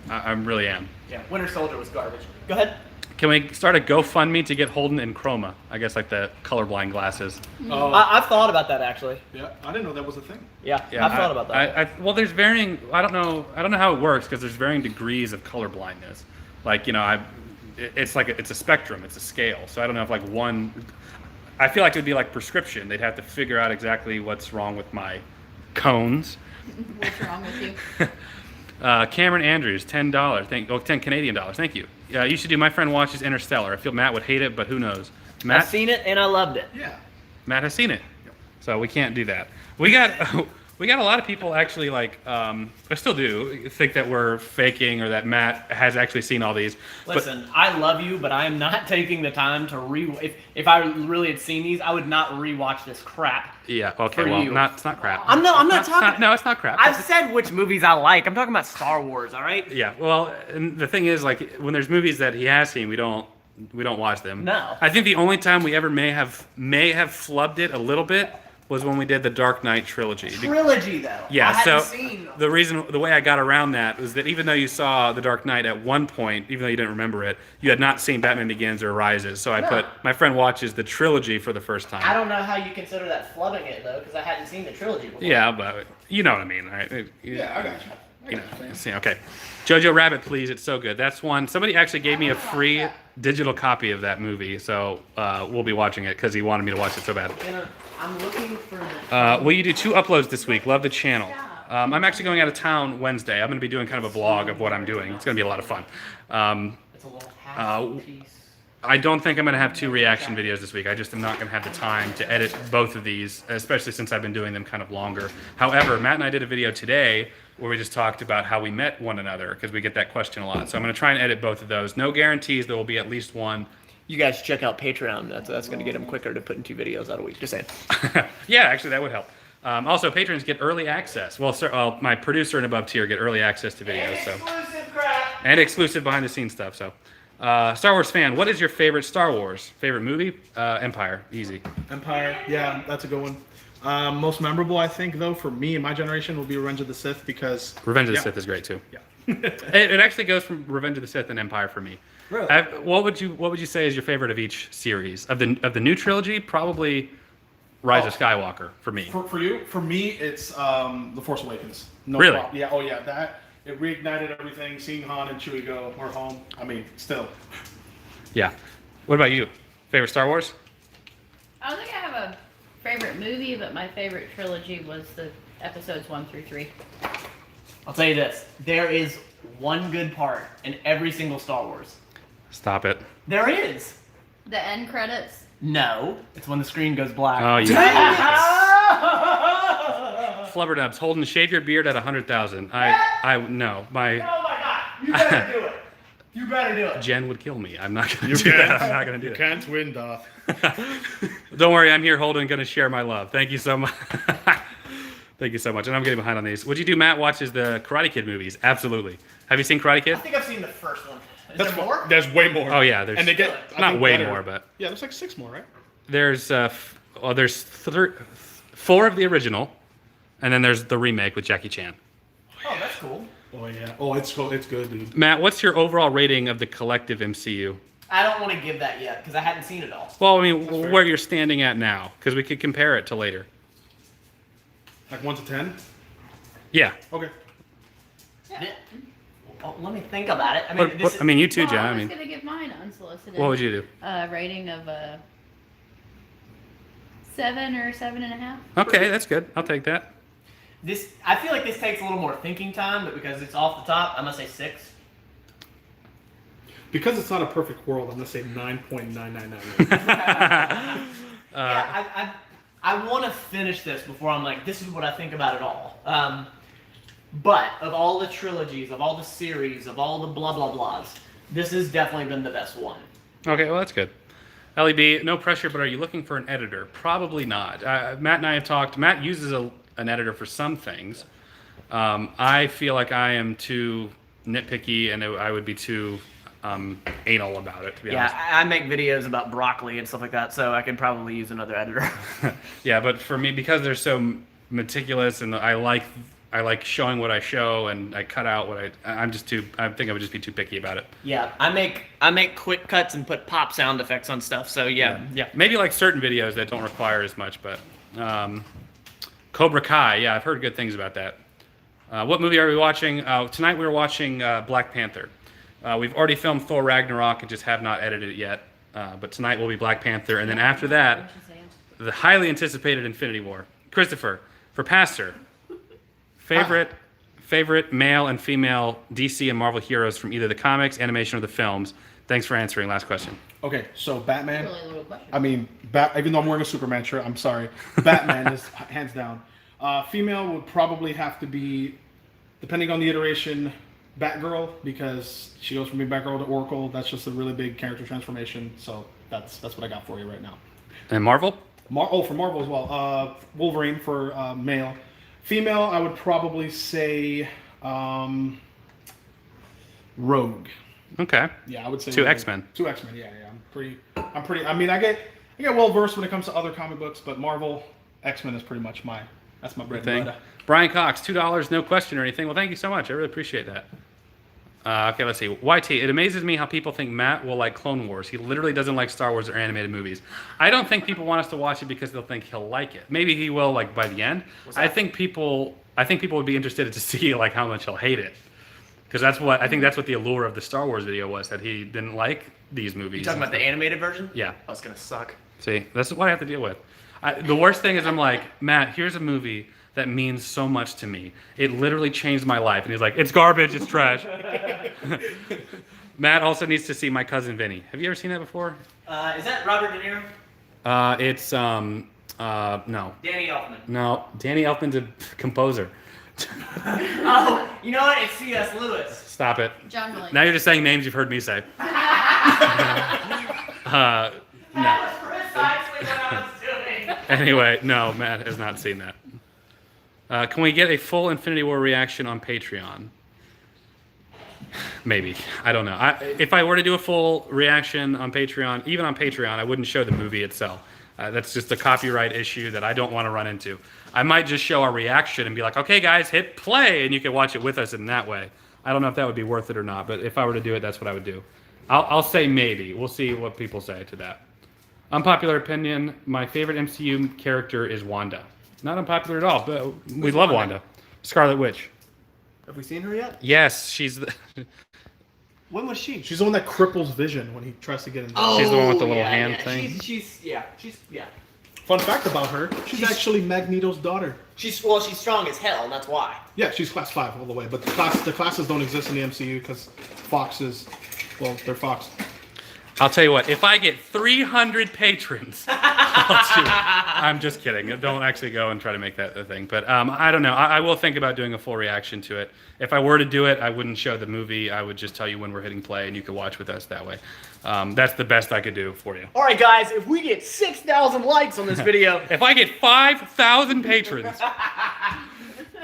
I really am. Yeah. Winter Soldier was garbage. Go ahead. Can we start a GoFundMe to get Holden in chroma? I guess like the colorblind glasses. Oh, I've thought about that actually. yeah. I didn't know that was a thing. Yeah, I've thought about that. Well, there's varying. I don't know how it works because there's varying degrees of color blindness. Like it's a spectrum. It's a scale. So I don't know if like one. I feel like it would be like prescription. They'd have to figure out exactly what's wrong with my cones. What's wrong with you? Cameron Andrews, $10. 10 Canadian dollars. Thank you. You should do My Friend Watches Interstellar. I feel Matt would hate it, but who knows? Matt, I've seen it and I loved it. Yeah. Matt has seen it, so we can't do that. We got a lot of people actually like. I still do think that we're faking or that Matt has actually seen all these. Listen, I love you, but I am not taking the time to if I really had seen these, I would not rewatch this crap. Yeah. Okay. For Well, you. it's not crap. I'm not talking. No, it's not crap. I've said which movies I like. I'm talking about Star Wars. All right. Yeah. Well, and the thing is, like, when there's movies that he has seen, we don't watch them. No. I think the only time we ever may have flubbed it a little bit was when we did the Dark Knight trilogy. Trilogy though. Yeah, I hadn't so seen. the way I got around that was that even though you saw The Dark Knight at one point, even though you didn't remember it, you had not seen Batman Begins or Rises. So I put My Friend Watches the trilogy for the first time. I don't know how you consider that flubbing it though, because I hadn't seen the trilogy before. Yeah, but you know what I mean, right? Yeah, I got you. You know, see, okay. Jojo Rabbit, please. It's so good. That's one. Somebody actually gave me a free digital copy of that movie, so we'll be watching it because he wanted me to watch it so bad. I'm looking for. Will you do 2 uploads this week? Love the channel. I'm actually going out of town Wednesday. I'm going to be doing kind of a vlog of what I'm doing. It's going to be a lot of fun. It's a little half piece. I don't think I'm going to have 2 reaction videos this week. I just am not going to have the time to edit both of these, especially since I've been doing them kind of longer. However, Matt and I did a video today where we just talked about how we met one another because we get that question a lot. So I'm going to try and edit both of those. No guarantees. There will be at least one. You guys check out Patreon. That's going to get them quicker to putting 2 videos out a week. Just saying. Yeah, actually, that would help. Also, patrons get early access. Well, sir, my producer and above tier get early access to videos. So. Exclusive crap. And exclusive behind-the-scenes stuff. So, Star Wars fan, what is your favorite Star Wars? Favorite movie? Empire. Easy. Empire, yeah, that's a good one. Most memorable, I think, though, for me and my generation, will be Revenge of the Sith because Revenge of the Sith is great too. Yeah. It actually goes from Revenge of the Sith and Empire for me. Really? What would you say is your favorite of each series? Of the new trilogy, probably Rise of Skywalker for me. For you, for me, it's The Force Awakens. No Really? problem. Yeah. Oh yeah. That it reignited everything. Seeing Han and Chewie go, we're home. I mean, still. Yeah. What about you? Favorite Star Wars? I don't think I have a favorite movie, but my favorite trilogy was the episodes 1 through 3. I'll tell you this: there is one good part in every single Star Wars. Stop it. There is. The end credits. No, it's when the screen goes black. Oh, you Flubberdubs, Holden, shave your beard at 100,000. No, my Oh my God! You better do it. You better do it. Jen would kill me. I'm not gonna do that. I'm not gonna do You that. can't win, Doth. Don't worry, I'm here, Holden, gonna share my love. Thank you so much. Thank you so much. And I'm getting behind on these. Would you do? Matt watches the Karate Kid movies. Absolutely. Have you seen Karate Kid? I think I've seen the first one. Is That's there more? There's way more. Oh yeah, there's And they get I not think, way better. more, but Yeah, there's like 6 more, right? there's 4 of the original, and then there's the remake with Jackie Chan. Oh, that's cool. Oh yeah. Oh, it's cool. It's good, dude. Matt, what's your overall rating of the collective MCU? I don't want to give that yet because I hadn't seen it all. Well, I mean, fair. where you're standing at now, because we could compare it to later. Like 1 to 10. Yeah. Okay. Oh, let me think about it. I mean, I mean, you too, Well, Jen. I I was mean, gonna give mine unsolicited. what would you do? Rating of 7 or 7.5. Okay, that's good. I'll take that. I feel like this takes a little more thinking time, but because it's off the top, I'm gonna say 6. Because it's not a perfect world, I'm gonna say 9.999. Yeah, I want to finish this before I'm like, this is what I think about it all. But of all the trilogies, of all the series, of all the blah blah blahs, this has definitely been the best one. Okay, well, that's good. LEB, no pressure, but are you looking for an editor? Probably not. Matt and I have talked. Matt uses an editor for some things. I feel like I am too nitpicky, and I would be too anal about it, to be honest. Yeah, I make videos about broccoli and stuff like that, so I could probably use another editor. Yeah, but for me, because they're so meticulous, and I like showing what I show, and I cut out what I'm just too. I think I would just be too picky about it. Yeah, I make quick cuts and put pop sound effects on stuff. So yeah. Maybe like certain videos that don't require as much, but Cobra Kai. Yeah, I've heard good things about that. What movie are we watching? Tonight we're watching Black Panther. We've already filmed Thor Ragnarok and just have not edited it yet. But tonight will be Black Panther, and then after that, the highly anticipated Infinity War. Christopher, for Pastor, favorite male and female DC and Marvel heroes from either the comics, animation, or the films. Thanks for answering. Last question. Okay, so Batman. Really little question. I mean, even though I'm wearing a Superman shirt, I'm sorry. Batman is hands down. Female would probably have to be, depending on the iteration, Batgirl, because she goes from being Batgirl to Oracle. That's just a really big character transformation. So that's what I got for you right now. And Marvel? For Marvel as well. Wolverine for male. Female, I would probably say Rogue. Okay. Yeah, I would say 2 Rogue. X-Men. 2 X-Men. Yeah. I'm pretty. I mean, I get well versed when it comes to other comic books, but Marvel, X-Men is pretty much that's my bread and Thing. butter. Brian Cox, $2, no question or anything. Well, thank you so much. I really appreciate that. Okay, let's see. YT, it amazes me how people think Matt will like Clone Wars. He literally doesn't like Star Wars or animated movies. I don't think people want us to watch it because they'll think he'll like it. Maybe he will, like, by the end. I think people would be interested to see like how much he'll hate it. Because that's what the allure of the Star Wars video was, that he didn't like these movies. You talking about the animated version? Yeah. Oh, it's gonna suck. See, that's what I have to deal with. The worst thing is I'm like, Matt, here's a movie that means so much to me. It literally changed my life. And he's like, it's garbage, it's trash. Matt also needs to see My Cousin Vinny. Have you ever seen that before? Is that Robert De Niro? It's, no. Danny Elfman. No, Danny Elfman's a composer. Oh, you know what? It's C.S. Lewis. Stop it. John Mulaney. Now you're just saying names you've heard me say. No. That was precisely what I was doing. Anyway, no, Matt has not seen that. Can we get a full Infinity War reaction on Patreon? Maybe. I don't know. If I were to do a full reaction on Patreon, even on Patreon, I wouldn't show the movie itself. That's just a copyright issue that I don't want to run into. I might just show our reaction and be like, okay, guys, hit play, and you can watch it with us in that way. I don't know if that would be worth it or not, but if I were to do it, that's what I would do. I'll say maybe. We'll see what people say to that. Unpopular opinion, my favorite MCU character is Wanda. Not unpopular at all, but we love Wanda. Scarlet Witch. Have we seen her yet? Yes, she's the... When was she? She's the one that cripples Vision when he tries to get in. Oh, She's the one with the little yeah, hand yeah. thing. She's Fun fact about her: she's actually Magneto's daughter. she's strong as hell, and that's why. Yeah, she's class 5 all the way, but the classes don't exist in the MCU because Fox is, well, they're Fox. I'll tell you what, if I get 300 patrons, I'll do it. I'm just kidding. Don't actually go and try to make that a thing. But I don't know. I will think about doing a full reaction to it. If I were to do it, I wouldn't show the movie. I would just tell you when we're hitting play, and you could watch with us that way. That's the best I could do for you. All right, guys, if we get 6,000 likes on this video, If I get 5,000 patrons,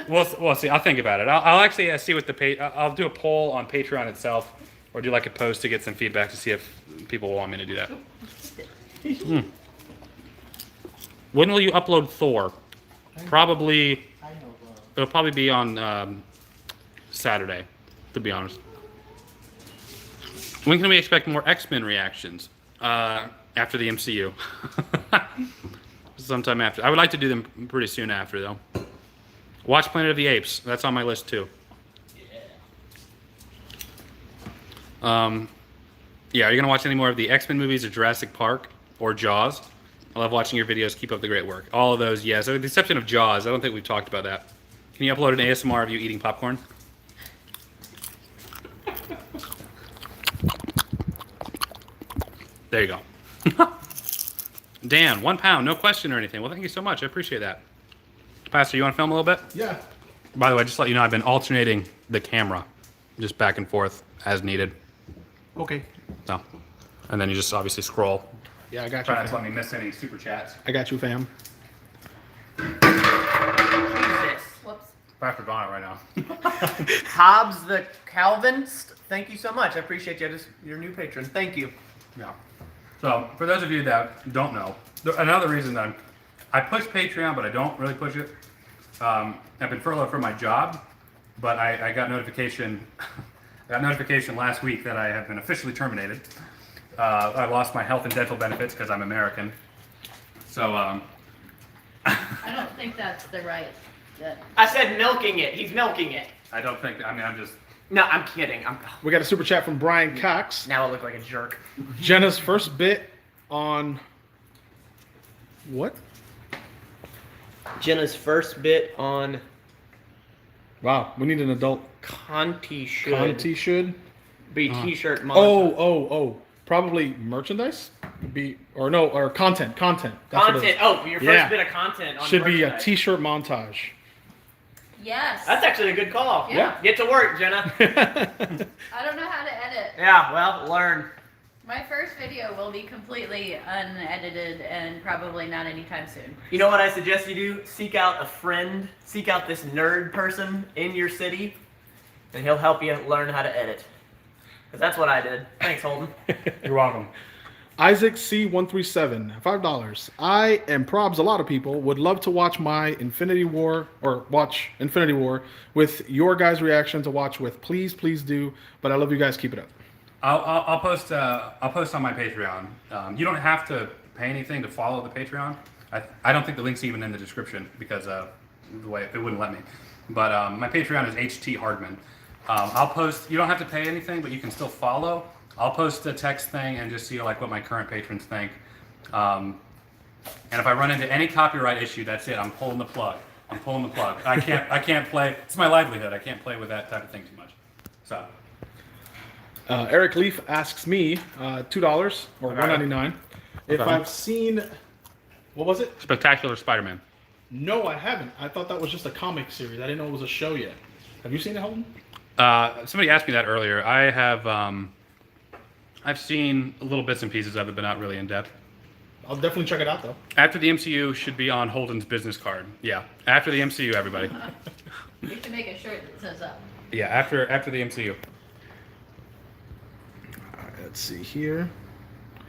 we'll see. I'll think about it. I'll actually see what I'll do a poll on Patreon itself, or do like a post to get some feedback to see if people want me to do that. When will you upload Thor? Probably. It'll probably be on Saturday, to be honest. When can we expect more X-Men reactions? After the MCU. Sometime after. I would like to do them pretty soon after, though. Watch Planet of the Apes. That's on my list, too. Yeah, are you going to watch any more of the X-Men movies or Jurassic Park or Jaws? I love watching your videos. Keep up the great work. All of those, yes. With the exception of Jaws. I don't think we've talked about that. Can you upload an ASMR of you eating popcorn? There you go. Dan, £1, no question or anything. Well, thank you so much. I appreciate that. Pastor, you want to film a little bit? Yeah. By the way, just to let you know, I've been alternating the camera just back and forth as needed. Okay. So, and then you just obviously scroll. Yeah, I got you. Try not to Fam. let me miss any super chats. I got you, fam. Jesus. Whoops. I have to vomit right now. Hobbs the Calvinist, thank you so much. I appreciate you. You're a new patron. Thank you. Yeah. So, for those of you that don't know, another reason that I push Patreon, but I don't really push it. I've been furloughed from my job, but I got notification. I got notification last week that I have been officially terminated. I lost my health and dental benefits because I'm American. So, I don't think that's the right. I said milking it. He's milking it. I don't think. I mean, I'm just. No, I'm kidding. We got a super chat from Brian Cox. Now I look like a jerk. Jenna's first bit on what? Jenna's first bit on Wow, we need an adult. Conti should be t-shirt month. Oh. Probably merchandise? Or content. That's what it Content. is. Oh, your first Yeah. bit of content on Should be a merchandise. t-shirt montage. Yes. That's actually a good call. Yeah. Get to work, Jenna. I don't know how to edit. Yeah, well, learn. My first video will be completely unedited and probably not anytime soon. You know what I suggest you do? Seek out a friend. Seek out this nerd person in your city, and he'll help you learn how to edit. Because that's what I did. Thanks, Holden. You're welcome. Isaac C137, $5. I and probs a lot of people would love to watch Infinity War with your guys' reaction to watch with. Please do. But I love you guys. Keep it up. I'll post on my Patreon. You don't have to pay anything to follow the Patreon. I don't think the link's even in the description because the way it wouldn't let me. But my Patreon is HT Hardman. I'll post. You don't have to pay anything, but you can still follow. I'll post a text thing and just see like what my current patrons think. And if I run into any copyright issue, that's it. I'm pulling the plug. I can't play. It's my livelihood. I can't play with that type of thing too much. So. Eric Leaf asks me $2 or $1.99 if I've seen. What was it? Spectacular Spider-Man. No, I haven't. I thought that was just a comic series. I didn't know it was a show yet. Have you seen it, Holden? Somebody asked me that earlier. I have. I've seen little bits and pieces of it, but not really in depth. I'll definitely check it out, though. After the MCU should be on Holden's business card. Yeah, after the MCU, everybody. You should make a shirt that says that. Yeah, after the MCU. Let's see here.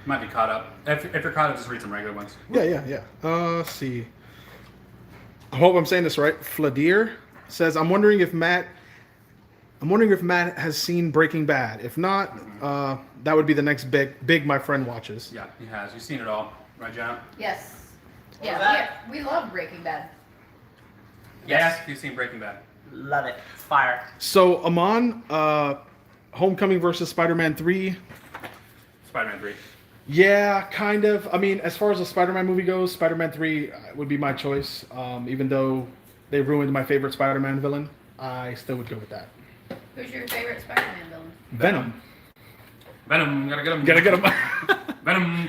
Might be caught up. If you're caught up, just read some regular ones. Yeah. Let's see. I hope I'm saying this right. Fladir says, I'm wondering if Matt has seen Breaking Bad. If not, that would be the next big my friend watches. Yeah, he has. You've seen it all, right, Jenna? Yes. What was Yeah, we love Breaking Bad. Yes. You've seen Breaking Bad. Love it. It's fire. So Amon, Homecoming versus Spider-Man 3. Spider-Man 3. Yeah, kind of. I mean, as far as the Spider-Man movie goes, Spider-Man 3 would be my choice. Even though they ruined my favorite Spider-Man villain, I still would go with that. Who's your favorite Spider-Man villain? Venom. Gotta get him. Gotta get him. Venom.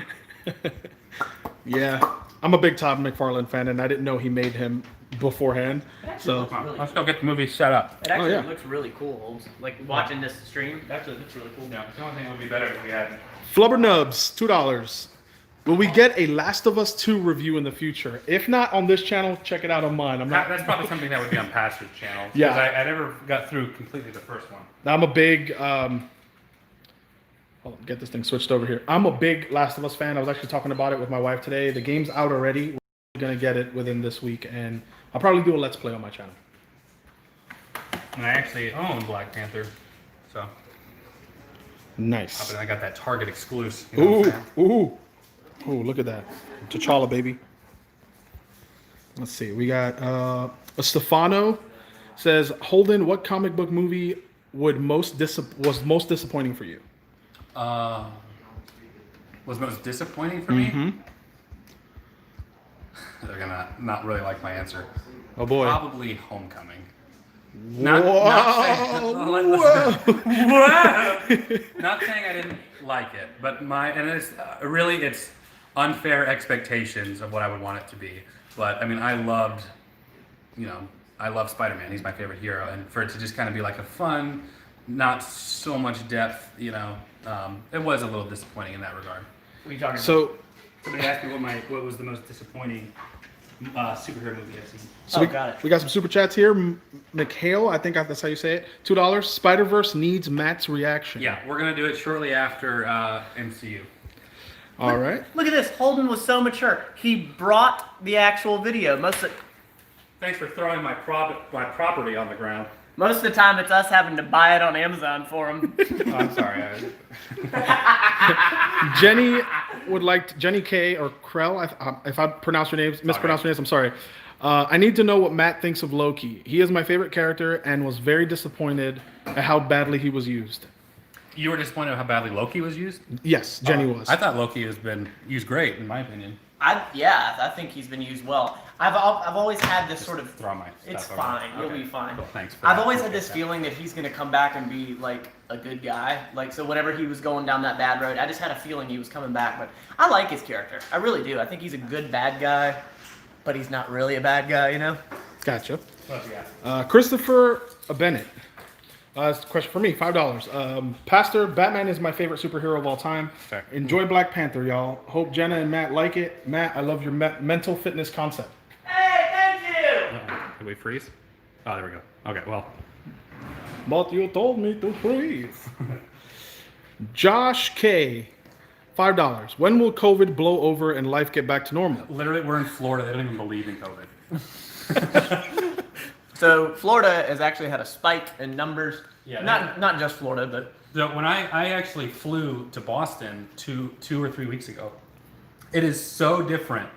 Yeah, I'm a big Todd McFarlane fan, and I didn't know he made him beforehand. So Come on, let's go get the movie set up. It actually yeah. looks really cool, Holmes. Like watching this stream, it actually looks really cool. Yeah, the only thing that would be better if we had. Flubber Nubs, $2. Will we get a Last of Us 2 review in the future? If not on this channel, check it out on mine. That's probably something that would be on Pastor's channel. Yeah. 'Cause I never got through completely the first one. I'm a big hold on, get this thing switched over here. I'm a big Last of Us fan. I was actually talking about it with my wife today. The game's out already. We're gonna get it within this week, and I'll probably do a Let's Play on my channel. And I actually own Black Panther, so Nice. I got that Target exclusive. You know what I'm saying? Ooh, look at that. T'Challa, baby. Let's see. We got Stefano says, Holden, what comic book movie was most disappointing for you? Was most disappointing for me? Mm-hmm. They're gonna not really like my answer. Oh boy. Probably Homecoming. Whoa. Not saying I didn't like it, but it's unfair expectations of what I would want it to be. But I mean, I love Spider-Man. He's my favorite hero, and for it to just kind of be like a fun, not so much depth, it was a little disappointing in that regard. What are you talking about? So Somebody asked me what was the most disappointing superhero movie I've seen. got it. we got some super chats here. Mikhail, I think that's how you say it. $2. Spider-Verse needs Matt's reaction. Yeah, we're gonna do it shortly after MCU. All right. Look at this. Holden was so mature. He brought the actual video. Thanks for throwing my property on the ground. Most of the time, it's us having to buy it on Amazon for him. Oh, I'm sorry. Jenny would like Jenny K or Krell. If I mispronounce your names, I'm sorry. I need to know what Matt thinks of Loki. He is my favorite character and was very disappointed at how badly he was used. You were disappointed at how badly Loki was used? Yes, Jenny was. I thought Loki has been used great, in my opinion. I think he's been used well. I've always had this sort of. Throw my It's stuff over. fine. You'll Okay. be fine. Cool. Thanks. For I've that. always had this feeling that he's gonna come back and be like a good guy. Like so, whenever he was going down that bad road, I just had a feeling he was coming back. But I like his character. I really do. I think he's a good bad guy, but he's not really a bad guy. Gotcha. What else you got? Christopher Bennett. That's a question for me. $5. Pastor, Batman is my favorite superhero of all time. Fair. Enjoy Black Panther, y'all. Hope Jenna and Matt like it. Matt, I love your mental fitness concept. Hey, thank you. Did we freeze? Oh, there we go. Okay, well. But you told me to freeze. Josh K. $5. When will COVID blow over and life get back to normal? Literally, we're in Florida. They don't even believe in COVID. So Florida has actually had a spike in numbers. Yeah, Not just Florida, but So when I actually flew to Boston two or 3 weeks ago, it is so different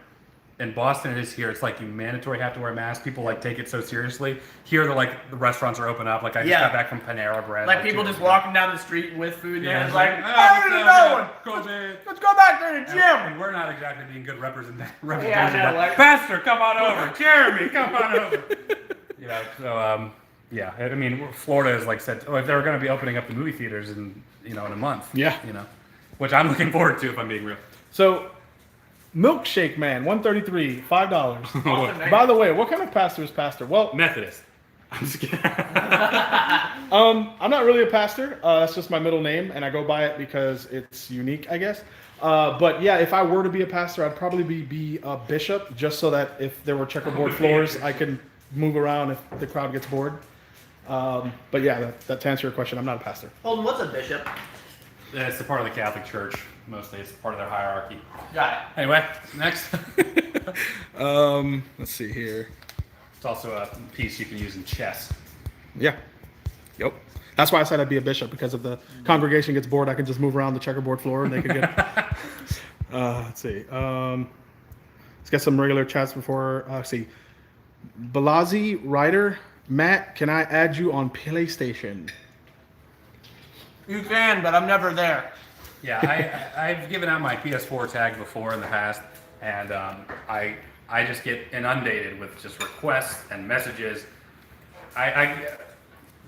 in Boston it is here. It's like you mandatory have to wear a mask. People like take it so seriously. Here they're like the restaurants are open up. Like I just got back from Panera Bread. like people just walking down the street with food. Yeah, It's like, "Ah, where are you going? COVID. Let's go back to the gym. And we're not exactly being good representation. Yeah, I know, like- Pastor, come on over. Jeremy, come on over. Yeah, I mean, Florida is like said, if they're going to be opening up the movie theaters in a month. Yeah. Which I'm looking forward to if I'm being real. So, Milkshake Man, $133, $5. Awesome, By the way, what kind of pastor is Pastor? Well, Methodist. I'm just kidding. I'm not really a pastor. That's just my middle name, and I go by it because it's unique, I guess. But yeah, if I were to be a pastor, I'd probably be a bishop, just so that if there were checkerboard floors, I can move around if the crowd gets bored. But yeah, that to answer your question, I'm not a pastor. Holden, what's a bishop? It's the part of the Catholic Church, mostly. It's part of their hierarchy. Got it. Anyway, next. Let's see here. It's also a piece you can use in chess. Yeah. Yep. That's why I said I'd be a bishop, because if the congregation gets bored, I can just move around the checkerboard floor and they could get. Let's see. Let's get some regular chats before. Let's see. Balazi Ryder, Matt, can I add you on PlayStation? You can, but I'm never there. Yeah, I've given out my PS4 tag before in the past, and I just get inundated with just requests and messages.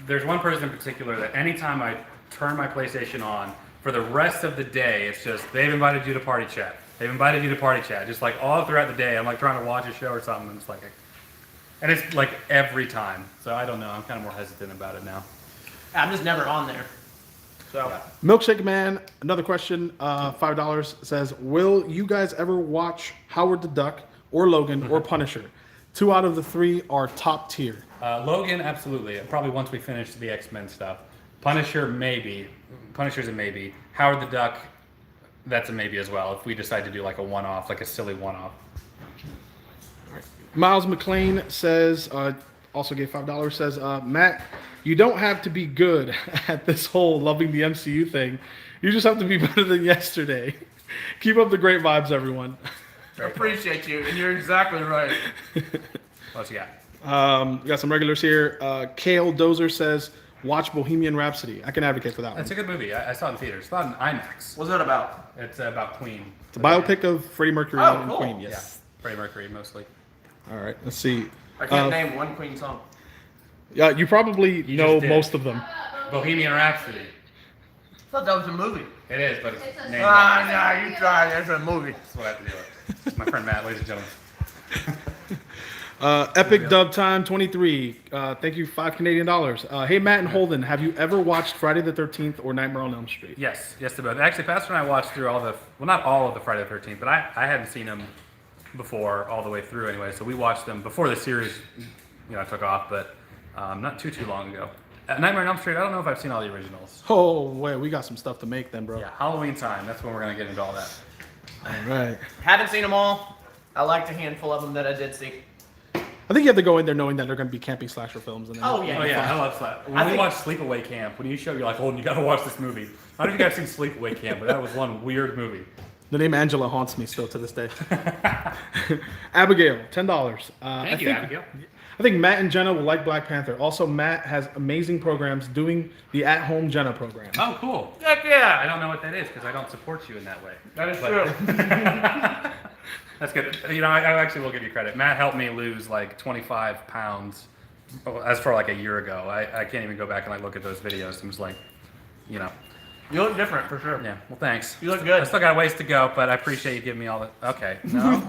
There's one person in particular that anytime I turn my PlayStation on, for the rest of the day, it's just, they've invited you to party chat. They've invited you to party chat. Just like all throughout the day, I'm like trying to watch a show or something, and it's like, and it's like every time. So I don't know. I'm kind of more hesitant about it now. I'm just never on there. So. Yeah. Milkshake Man, another question, $5 says, will you guys ever watch Howard the Duck or Logan or Punisher? 2 out of the 3 are top tier. Logan, absolutely. Probably once we finish the X-Men stuff. Punisher, maybe. Punisher's a maybe. Howard the Duck, that's a maybe as well. If we decide to do like a one-off, like a silly one-off. Miles McLean says, also gave $5, says, Matt, you don't have to be good at this whole loving the MCU thing. You just have to be better than yesterday. Keep up the great vibes, everyone. I appreciate you, and you're exactly right. What else you got? We got some regulars here. Kale Dozer says, watch Bohemian Rhapsody. I can advocate for that That's one. a good movie. I saw it in theaters. It's not in IMAX. What's that about? It's about Queen. It's a biopic of Freddie Mercury Oh, and cool. Queen. Yeah, Yes. Freddie Mercury mostly. All right, let's see. I can't name one Queen song. Yeah, you probably You know just did. most of them. Bohemian Rhapsody. I thought that was a movie. It is, but it's It's a- named. No, you tried. That's a movie. That's what I have to do it. It's my friend Matt, ladies and gentlemen. Epic Dub Time 23. Thank you, $5 Canadian. Hey, Matt and Holden, have you ever watched Friday the 13th or Nightmare on Elm Street? Yes, yes to both. Actually, Pastor and I watched through all the, well, not all of the Friday the 13th, but I hadn't seen them before all the way through anyway. So we watched them before the series, took off, but not too long ago. Nightmare on Elm Street, I don't know if I've seen all the originals. Oh, wait, we got some stuff to make then, bro. Yeah, Halloween time. That's when we're gonna get into all that. All right. Haven't seen them all. I liked a handful of them that I did see. I think you have to go in there knowing that they're going to be campy slasher films. And then Oh, yeah. Oh yeah, I love that. When we watched Sleepaway Camp, when you show, you're like, Holden, you gotta watch this movie. I don't know if you guys seen Sleepaway Camp, but that was one weird movie. The name Angela haunts me still to this day. Abigail, $10. Thank you, Abigail. I think Matt and Jenna will like Black Panther. Also, Matt has amazing programs doing the at-home Jenna program. Oh, cool. Heck yeah. I don't know what that is because I don't support you in that way. That is But- true. That's good. I actually will give you credit. Matt helped me lose like 25 pounds as for like a year ago. I can't even go back and like look at those videos. I'm just like, You look different for sure. yeah. Well, thanks. You look good. I still got a ways to go, but I appreciate you giving me all the. Okay. No.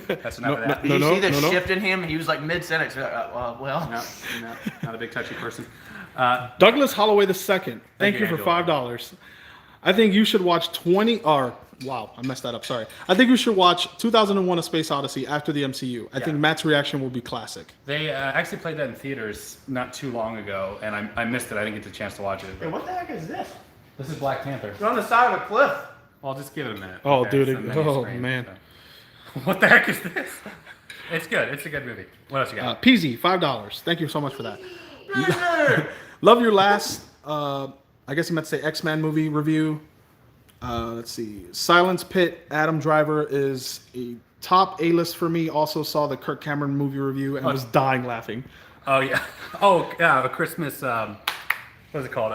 That's enough of that. Did you see the no. shift in him? He was like mid-sentence. Well. No, not a big touchy person. Douglas Holloway II, thank you you, for Angela. $5. I think you should watch wow, I messed that up, sorry. I think you should watch 2001 A Space Odyssey after the MCU. I think Matt's reaction will be classic. They actually played that in theaters not too long ago, and I missed it. I didn't get the chance to watch it. Hey, what the heck is this? This is Black Panther. You're on the side of a cliff. Well, I'll just give it a minute. Oh, Okay, dude, it's a mini oh, screen, man. so. What the heck is this? It's good. It's a good movie. What else you got? Peasy, $5. Thank you so much for that. Love your last, I guess you meant to say X-Men movie review. Let's see. Silence Pit, Adam Driver is a top A-list for me. Also saw the Kirk Cameron movie review and was dying laughing. Oh yeah. Oh yeah. A Christmas. What is it called?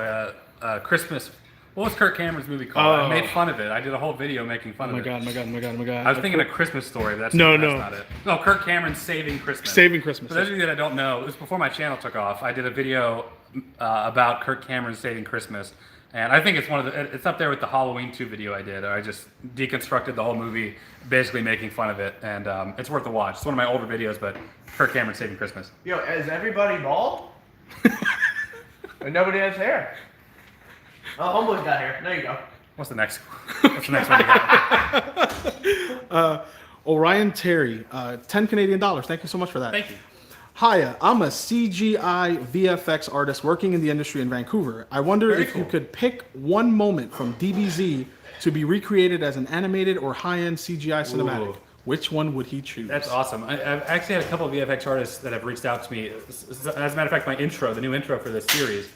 Christmas. What was Kirk Cameron's movie called? I made fun of it. I did a whole video making fun Oh of it. my god. I was thinking a Christmas Story, but that's No. not it. No, Kirk Cameron's Saving Christmas. Saving Christmas. For those of you that don't know, it was before my channel took off. I did a video about Kirk Cameron's Saving Christmas, and I think it's it's up there with the Halloween 2 video I did. I just deconstructed the whole movie, basically making fun of it, and it's worth a watch. It's one of my older videos, but Kirk Cameron's Saving Christmas. Yo, is everybody bald? And nobody has hair. Oh, Homeboy's got hair. There you go. What's the next one you got? Orion Terry, $10 Canadian. Thank you so much for that. Thank you. Hiya, I'm a CGI VFX artist working in the industry in Vancouver. I wonder Very if you cool. could pick one moment from DBZ to be recreated as an animated or high-end CGI cinematic. Ooh. Which one would he choose? That's awesome. I've actually had a couple of VFX artists that have reached out to me. As a matter of fact, my intro, the new intro for this series,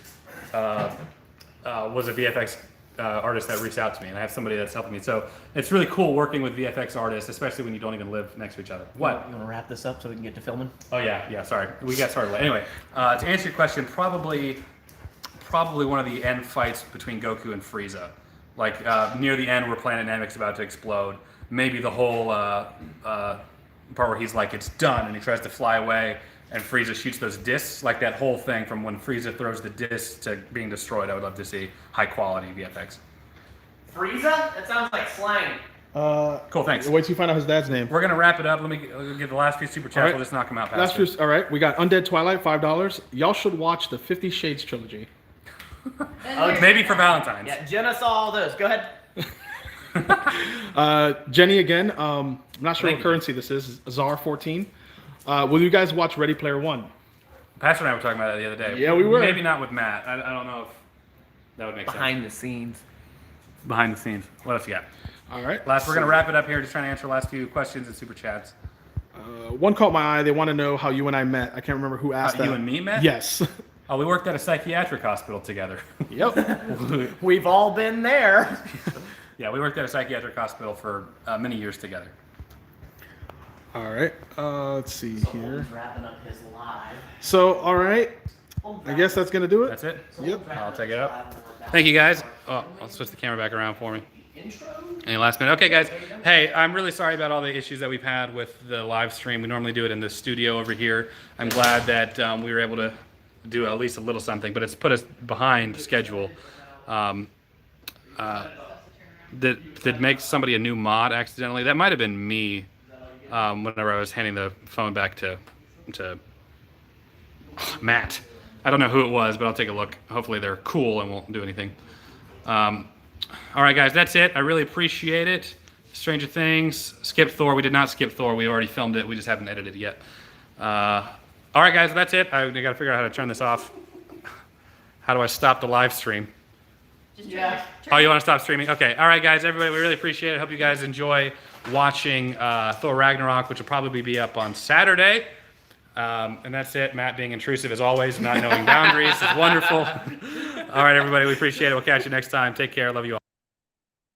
was a VFX artist that reached out to me, and I have somebody that's helping me. So it's really cool working with VFX artists, especially when you don't even live next to each other. What? You want to wrap this up so we can get to filming? Oh yeah. Sorry, we got started late. Anyway, to answer your question, probably one of the end fights between Goku and Frieza. Like near the end, where Planet Namek's about to explode. Maybe the whole part where he's like, it's done, and he tries to fly away, and Frieza shoots those discs. Like that whole thing from when Frieza throws the discs to being destroyed. I would love to see high quality VFX. Frieza? That sounds like slang. Cool, thanks. Wait till you find out his dad's name. We're gonna wrap it up. Let me give the last few super chats. Alright. We'll just knock them out Last faster. all right, we got Undead Twilight, $5. Y'all should watch the 50 Shades trilogy. Maybe for Valentine's. Yeah, Jenna saw all those. Go ahead. Jenny again. I'm not sure Thank what you. currency this is. Czar14. Will you guys watch Ready Player One? Pastor and I were talking about that the other day. Yeah, we were. Maybe not with Matt. I don't know if that would make sense. Behind the scenes. Behind the scenes. What else you got? All right. Last, we're gonna wrap it up here. Just trying to answer the last few questions and super chats. One caught my eye. They want to know how you and I met. I can't remember who asked that. You and me met? Yes. Oh, we worked at a psychiatric hospital together. Yep. We've all been there. Yeah, we worked at a psychiatric hospital for many years together. All right. Let's see here. Wrapping up his live. So, all right. I guess that's gonna do it. That's it. Yep. I'll take it up. Thank you, guys. Oh, I'll switch the camera back around for me. Any last minute? Okay, guys. Hey, I'm really sorry about all the issues that we've had with the live stream. We normally do it in the studio over here. I'm glad that we were able to do at least a little something, but it's put us behind schedule. Did make somebody a new mod accidentally? That might have been me. Whenever I was handing the phone back to Matt. I don't know who it was, but I'll take a look. Hopefully they're cool and won't do anything. All right, guys, that's it. I really appreciate it. Stranger Things, skip Thor. We did not skip Thor. We already filmed it. We just haven't edited it yet. All right, guys, that's it. I got to figure out how to turn this off. How do I stop the live stream? Yeah. Oh, you want to stop streaming? Okay. All right, guys, everybody, we really appreciate it. Hope you guys enjoy watching Thor Ragnarok, which will probably be up on Saturday. And that's it. Matt being intrusive as always, not knowing boundaries is wonderful. All right, everybody, we appreciate it. We'll catch you next time. Take care. Love you all.